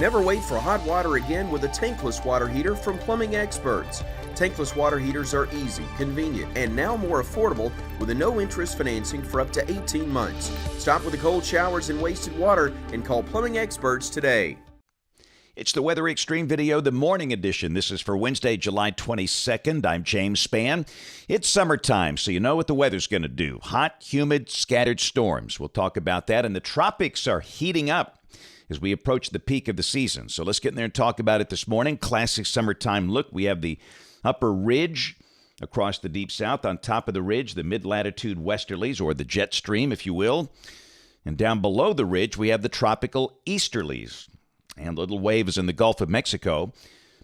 Never wait for hot water again with a tankless water heater from Plumbing Experts. Tankless water heaters are easy, convenient, and now more affordable with a no-interest financing for up to 18 months. Stop with the cold showers and wasted water and call Plumbing Experts today. It's the Weather Xtreme video, the morning edition. This is for Wednesday, July 22nd. I'm James Spann. It's summertime, so you know what the weather's going to do. Hot, humid, scattered storms. We'll talk about that. And the tropics are heating up as we approach the peak of the season. So let's get in there and talk about it this morning. Classic summertime look. We have the upper ridge across the deep south. On top of the ridge, the mid-latitude westerlies, or the jet stream, if you will. And down below the ridge, we have the tropical easterlies and little waves in the Gulf of Mexico.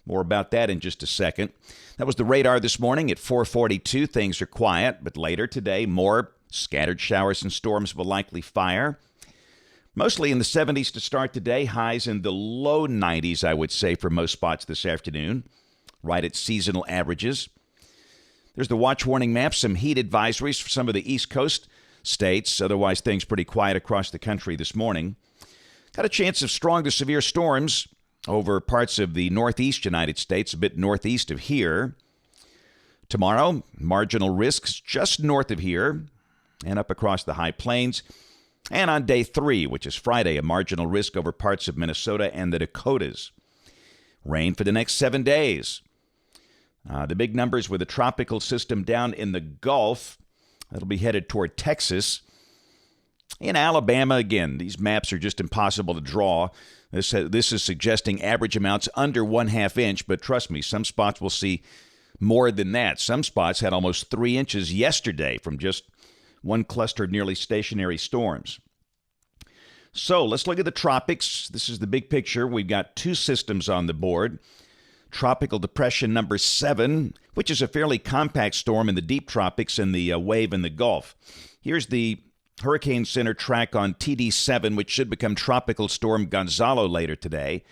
More about that in just a second. That was the radar this morning at 4:42. Things are quiet, but later today, more scattered showers and storms will likely fire. Mostly in the 70s to start today. Highs in the low 90s, I would say, for most spots this afternoon, right at seasonal averages. There's the watch warning map, some heat advisories for some of the East Coast states. Otherwise, things pretty quiet across the country this morning. Got a chance of strong to severe storms over parts of the northeast United States, a bit northeast of here. Tomorrow, marginal risks just north of here and up across the high plains. And on day 3, which is Friday, a marginal risk over parts of Minnesota and the Dakotas. Rain for the next 7 days. The big numbers with a tropical system down in the Gulf. That'll be headed toward Texas. In Alabama, again, these maps are just impossible to draw. This is suggesting average amounts under 1/2 inch, but trust me, some spots will see more than that. Some spots had almost 3 inches yesterday from just one cluster of nearly stationary storms. So let's look at the tropics. This is the big picture. We've got 2 systems on the board. Tropical depression number 7, which is a fairly compact storm in the deep tropics and the wave in the Gulf. Here's the Hurricane Center track on TD7, which should become Tropical Storm Gonzalo later today.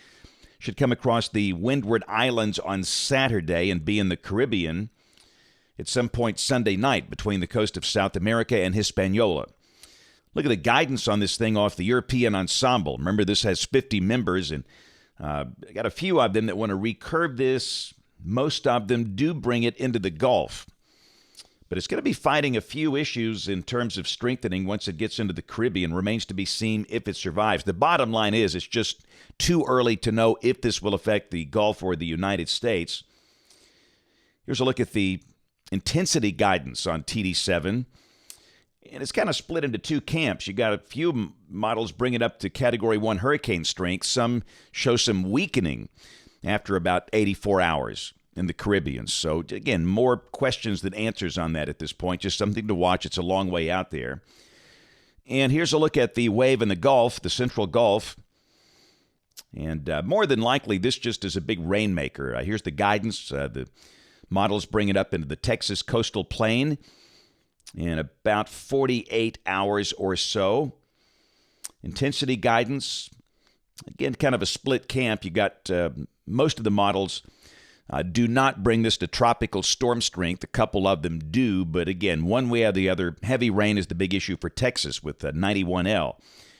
Should come across the Windward Islands on Saturday and be in the Caribbean at some point Sunday night between the coast of South America and Hispaniola. Look at the guidance on this thing off the European Ensemble. Remember, this has 50 members, and I got a few of them that want to recurve this. Most of them do bring it into the Gulf. But it's going to be fighting a few issues in terms of strengthening once it gets into the Caribbean. Remains to be seen if it survives. The bottom line is it's just too early to know if this will affect the Gulf or the United States. Here's a look at the intensity guidance on TD7. And it's kind of split into 2 camps. You got a few models bring it up to Category 1 hurricane strength. Some show some weakening after about 84 hours in the Caribbean. So, again, more questions than answers on that at this point. Just something to watch. It's a long way out there. And here's a look at the wave in the Gulf, the Central Gulf. And more than likely, this just is a big rainmaker. Here's the guidance. The models bring it up into the Texas coastal plain in about 48 hours or so. Intensity guidance, again, kind of a split camp. You got most of the models do not bring this to tropical storm strength. A couple of them do, but again, one way or the other, heavy rain is the big issue for Texas with 91L.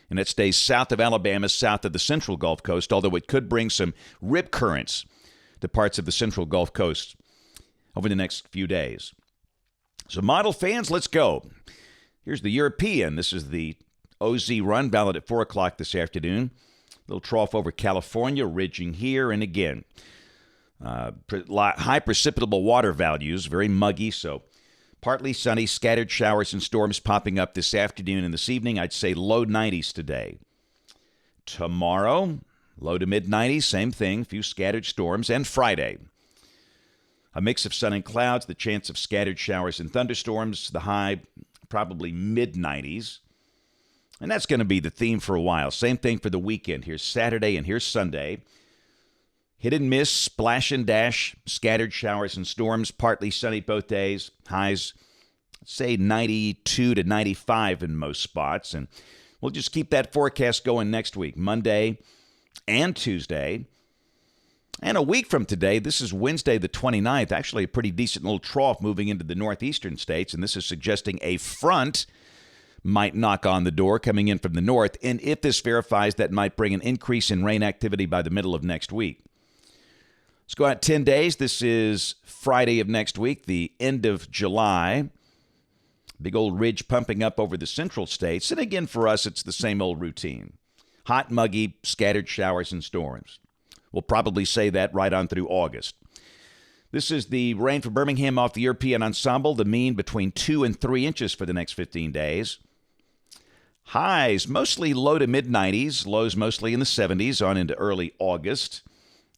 And it stays south of Alabama, south of the central Gulf Coast, although it could bring some rip currents to parts of the central Gulf Coast over the next few days. So model fans, let's go. Here's the European. This is the OZ run, valid at 4 o'clock this afternoon. Little trough over California, ridging here, and again, high precipitable water values, very muggy, so partly sunny, scattered showers and storms popping up this afternoon and this evening. I'd say low 90s today. Tomorrow, low to mid 90s, same thing, few scattered storms, and Friday. A mix of sun and clouds, the chance of scattered showers and thunderstorms, the high probably mid-90s. And that's going to be the theme for a while. Same thing for the weekend. Here's Saturday and here's Sunday. Hit and miss, splash and dash, scattered showers and storms, partly sunny both days. Highs, say 92 to 95 in most spots. And we'll just keep that forecast going next week, Monday and Tuesday. And a week from today, this is Wednesday the 29th, actually a pretty decent little trough moving into the northeastern states, and this is suggesting a front might knock on the door coming in from the north, and if this verifies, that might bring an increase in rain activity by the middle of next week. Let's go out 10 days. This is Friday of next week, the end of July. Big old ridge pumping up over the central states. And again, for us, it's the same old routine. Hot, muggy, scattered showers and storms. We'll probably say that right on through August. This is the rain for Birmingham off the European ensemble, the mean between 2 and 3 inches for the next 15 days. Highs mostly low to mid-90s, lows mostly in the 70s on into early August.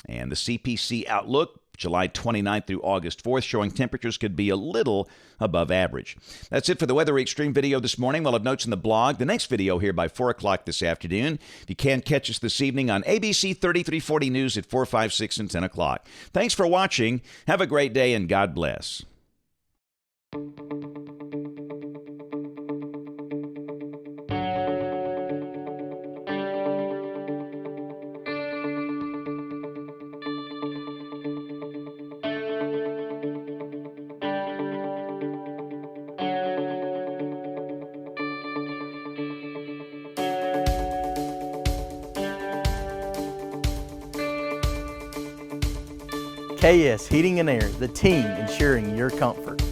And the CPC outlook, July 29th through August 4th, showing temperatures could be a little above average. That's it for the Weather Xtreme video this morning. We'll have notes in the blog. The next video here by 4 o'clock this afternoon. If you can't catch us this evening on ABC 3340 News at 4, 5, 6, and 10 o'clock. Thanks for watching. Have a great day, and God bless. KS Heating and Air, the team ensuring your comfort.